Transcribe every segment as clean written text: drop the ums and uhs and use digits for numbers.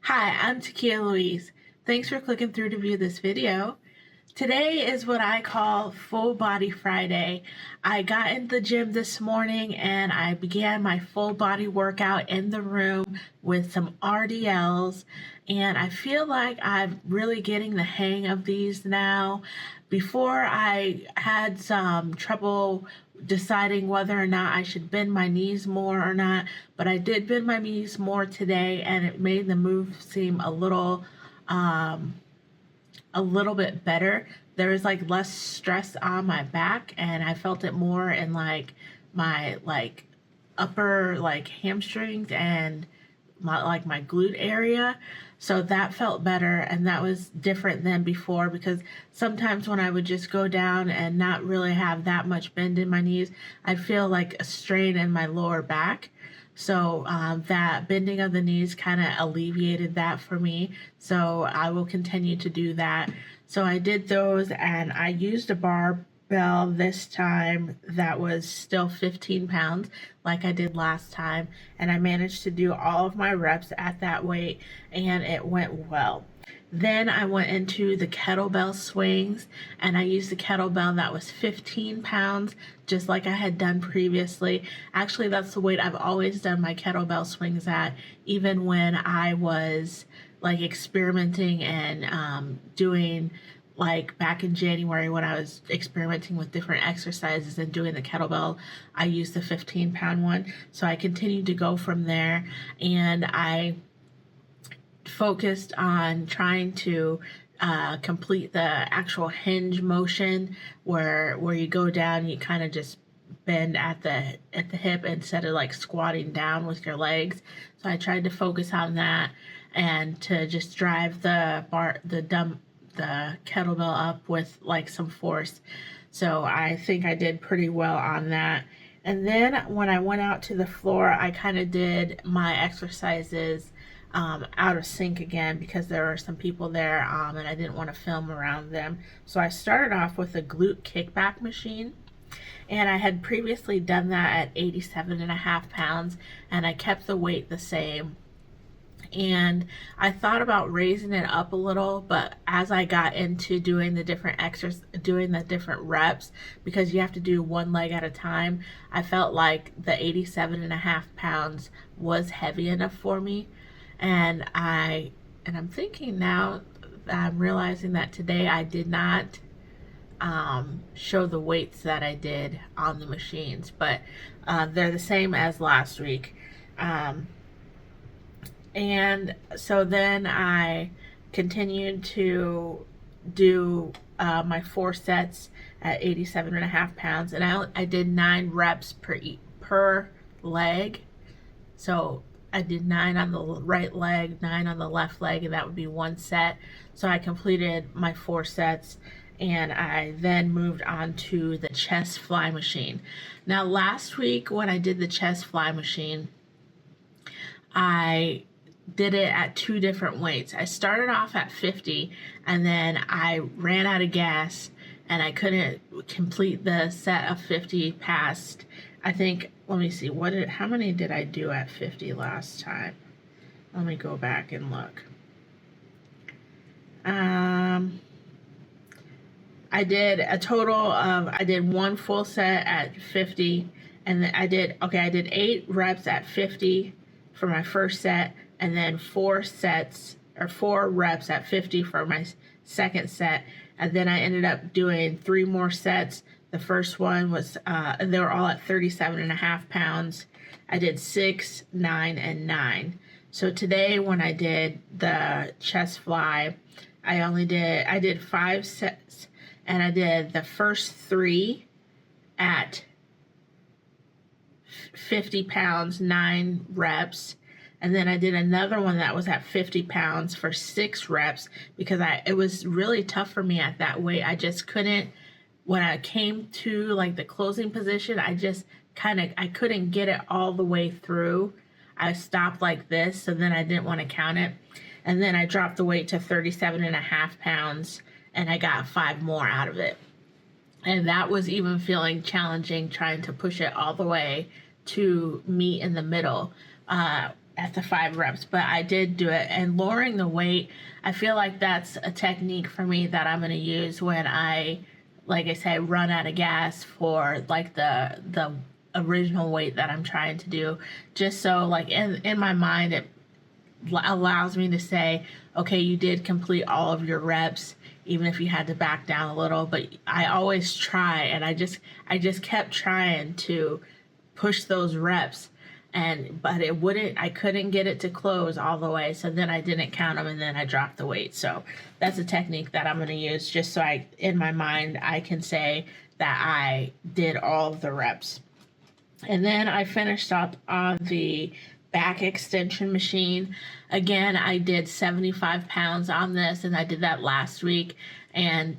Hi, I'm TakiyahLouise. Thanks for clicking through to view this video. Today is what I call Full Body Friday. I got in the gym this morning and I began my full body workout in the room with some RDLs, and I feel like I'm really getting the hang of these now. Before, I had some trouble deciding whether or not I should bend my knees more or not, but I did bend my knees more today, and it made the move seem a little bit better. There was like less stress on my back, and I felt it more in like my upper hamstrings and my glute area. So that felt better, and that was different than before, because sometimes when I would just go down and not really have that much bend in my knees, I feel like a strain in my lower back. So that bending of the knees kind of alleviated that for me. So I will continue to do that. So I did those, and I used a barbell this time that was still 15 pounds like I did last time. And I managed to do all of my reps at that weight, and it went well. Then I went into the kettlebell swings, and I used the kettlebell that was 15 pounds, just like I had done previously. Actually, that's the weight I've always done my kettlebell swings at, even when I was experimenting and doing back in January when I was experimenting with different exercises and doing the kettlebell. I used the 15-pound one. So I continued to go from there, and I focused on trying to complete the actual hinge motion where you go down, you kind of just bend at the hip instead of squatting down with your legs. So I tried to focus on that and to just drive the kettlebell up with some force. So I think I did pretty well on that. And then when I went out to the floor, I kind of did my exercises out of sync again, because there were some people there and I didn't want to film around them. So I started off with a glute kickback machine, and I had previously done that at 87.5 pounds, and I kept the weight the same. And I thought about raising it up a little, but as I got into doing the different reps, because you have to do one leg at a time, I felt like the 87.5 pounds was heavy enough for me. And I'm thinking now that I'm realizing that today I did not show the weights that I did on the machines, but they're the same as last week. And so then I continued to do my 4 sets at 87.5 pounds, and I did 9 reps per leg. So I did 9 on the right leg, 9 on the left leg, and that would be 1 set. So I completed my 4 sets, and I then moved on to the chest fly machine. Now, last week when I did the chest fly machine, I did it at 2 different weights. I started off at 50, and then I ran out of gas and I couldn't complete the set of 50 past, I think, let me see, how many did I do at 50 last time? Let me go back and look. I did a total of, I did 1 full set at 50, and then I did 8 reps at 50 for my first set, and then 4 reps at 50 for my second set. And then I ended up doing 3 more sets. The first one was, they were all at 37.5 pounds. I did 6, 9, and 9. So today when I did the chest fly, I did 5 sets, and I did the first 3 at 50 pounds, 9 reps. And then I did another one that was at 50 pounds for 6 reps, because it was really tough for me at that weight. I just couldn't, when I came to the closing position, I couldn't get it all the way through. I stopped like this, so then I didn't want to count it. And then I dropped the weight to 37.5 pounds, and I got 5 more out of it. And that was even feeling challenging, trying to push it all the way to meet in the middle. at the 5 reps, but I did do it. And lowering the weight, I feel like that's a technique for me that I'm going to use when I, like I said, run out of gas for like the original weight that I'm trying to do. Just so like in my mind, it allows me to say, okay, you did complete all of your reps, even if you had to back down a little. But I always try, and I just kept trying to push those reps, but I couldn't get it to close all the way. So then I didn't count them, and then I dropped the weight. So that's a technique that I'm going to use, just so in my mind, I can say that I did all of the reps. And then I finished up on the back extension machine. Again, I did 75 pounds on this, and I did that last week. And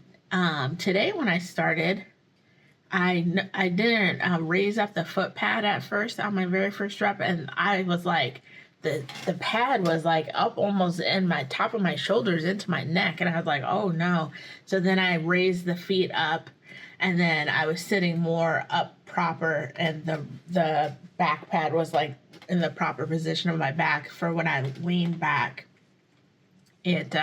today when I started, I didn't raise up the foot pad at first on my very first rep, and I was like, the pad was like up almost in my top of my shoulders into my neck, and I was like, oh no. So then I raised the feet up, and then I was sitting more up proper, and the back pad was like in the proper position of my back for when I leaned back. It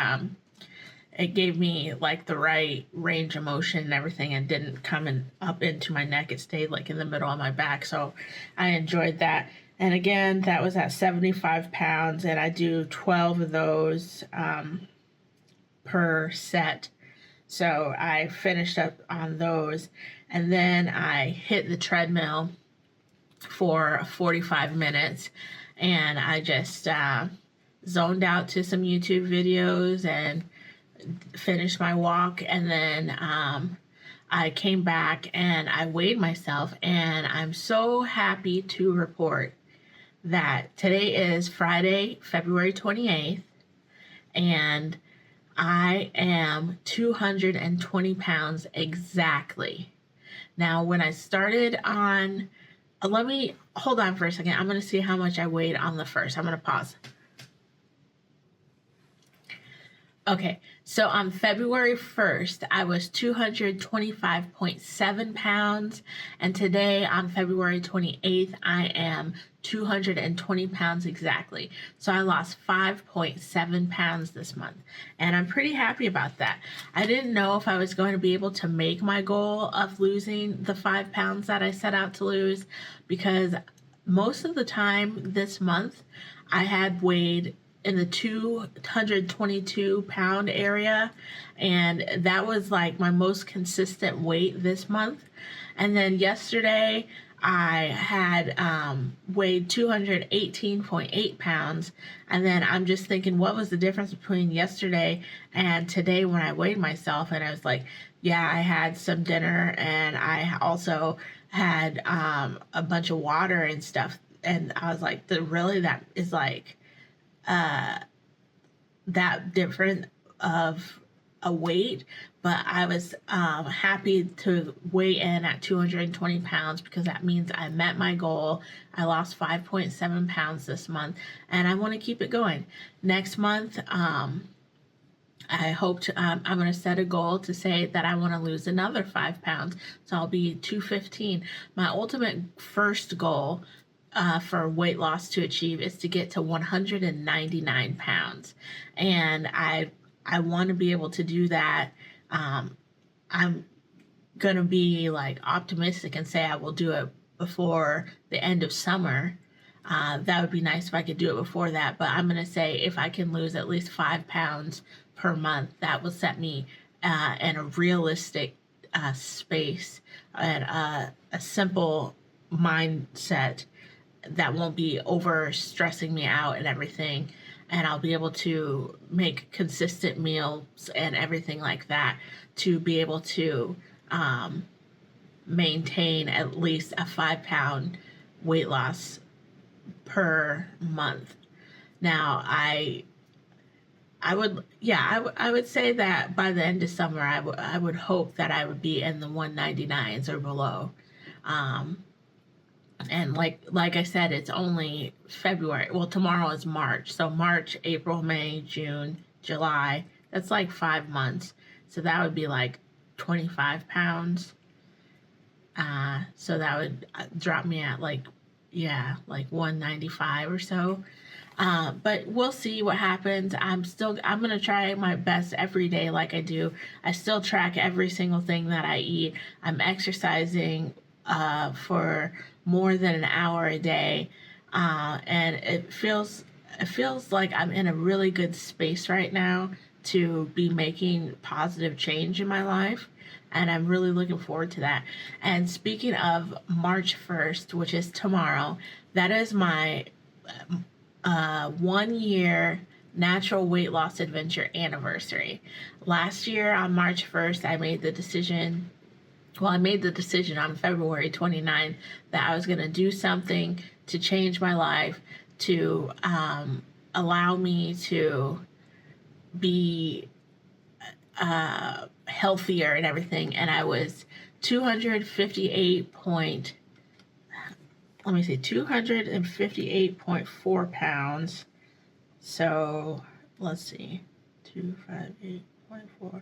gave me like the right range of motion and everything, and didn't come up into my neck. It stayed like in the middle of my back, so I enjoyed that. And again, that was at 75 pounds, and I do 12 of those per set. So I finished up on those, and then I hit the treadmill for 45 minutes, and I just zoned out to some YouTube videos and finished my walk. And then I came back and I weighed myself, and I'm so happy to report that today is Friday, February 28th, and I am 220 pounds exactly. Now, when I started on, let me hold on for a second. I'm going to see how much I weighed on the first. I'm going to pause. Okay, so on February 1st, I was 225.7 pounds, and today on February 28th, I am 220 pounds exactly. So I lost 5.7 pounds this month, and I'm pretty happy about that. I didn't know if I was going to be able to make my goal of losing the 5 pounds that I set out to lose, because most of the time this month, I had weighed in the 222 pound area, and that was like my most consistent weight this month. And then yesterday I had weighed 218.8 pounds, and then I'm just thinking, what was the difference between yesterday and today when I weighed myself? And I was like, yeah, I had some dinner, and I also had a bunch of water and stuff. And I was like, that is like that different of a weight. But I was happy to weigh in at 220 pounds, because that means I met my goal. I lost 5.7 pounds this month, and I want to keep it going. Next month, I hope to, I'm going to set a goal to say that I want to lose another 5 pounds. So I'll be 215. My ultimate first goal for weight loss to achieve is to get to 199 pounds. And I want to be able to do that. I'm going to be like optimistic and say I will do it before the end of summer. That would be nice if I could do it before that. But I'm going to say if I can lose at least 5 pounds per month, that will set me in a realistic space and a simple mindset that won't be over stressing me out and everything. And I'll be able to make consistent meals and everything like that to be able to maintain at least a 5 pound weight loss per month. Now, I would say that by the end of summer, I would hope that I would be in the 199s or below. And like I said, it's only February. Well, tomorrow is March. So March, April, May, June, July. That's like 5 months. So that would be like 25 pounds. So that would drop me at like 195 or so. But we'll see what happens. I'm going to try my best every day like I do. I still track every single thing that I eat. I'm exercising for more than an hour a day. And it feels like I'm in a really good space right now to be making positive change in my life. And I'm really looking forward to that. And speaking of March 1st, which is tomorrow, that is my 1 year natural weight loss adventure anniversary. Last year on March 1st, I made the decision on February 29th that I was going to do something to change my life, to allow me to be healthier and everything. And I was 258.4 pounds. So let's see, 258.4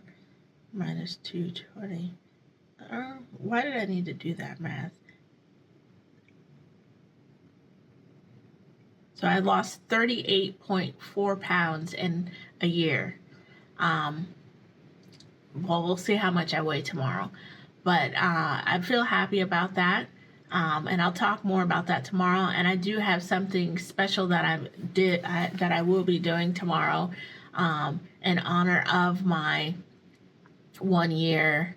minus 220. Why did I need to do that math? So I lost 38.4 pounds in a year. Well, we'll see how much I weigh tomorrow. But I feel happy about that. And I'll talk more about that tomorrow. And I do have something special that I will be doing tomorrow in honor of my 1 year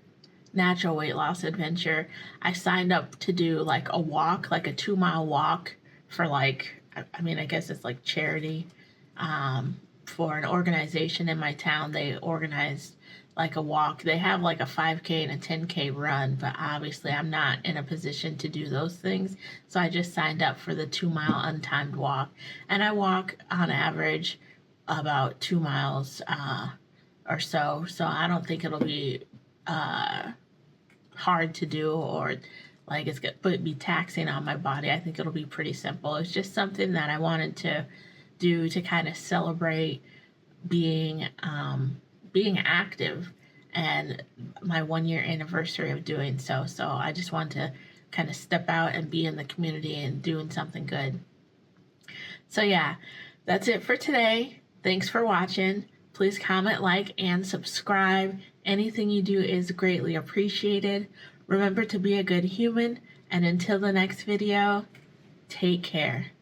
natural weight loss adventure. I signed up to do like a walk, like a 2-mile walk for like, I guess it's like charity for an organization in my town. They organized like a walk. They have like a 5K and a 10K run, but obviously I'm not in a position to do those things. So I just signed up for the 2-mile untimed walk. And I walk on average about 2 miles or so. So I don't think it'll be hard to do or like it's going to be taxing on my body. I think it'll be pretty simple. It's just something that I wanted to do to kind of celebrate being active and my 1 year anniversary of doing so. So I just want to kind of step out and be in the community and doing something good. So yeah, that's it for today. Thanks for watching. Please comment, like, and subscribe. Anything you do is greatly appreciated. Remember to be a good human, and until the next video, take care.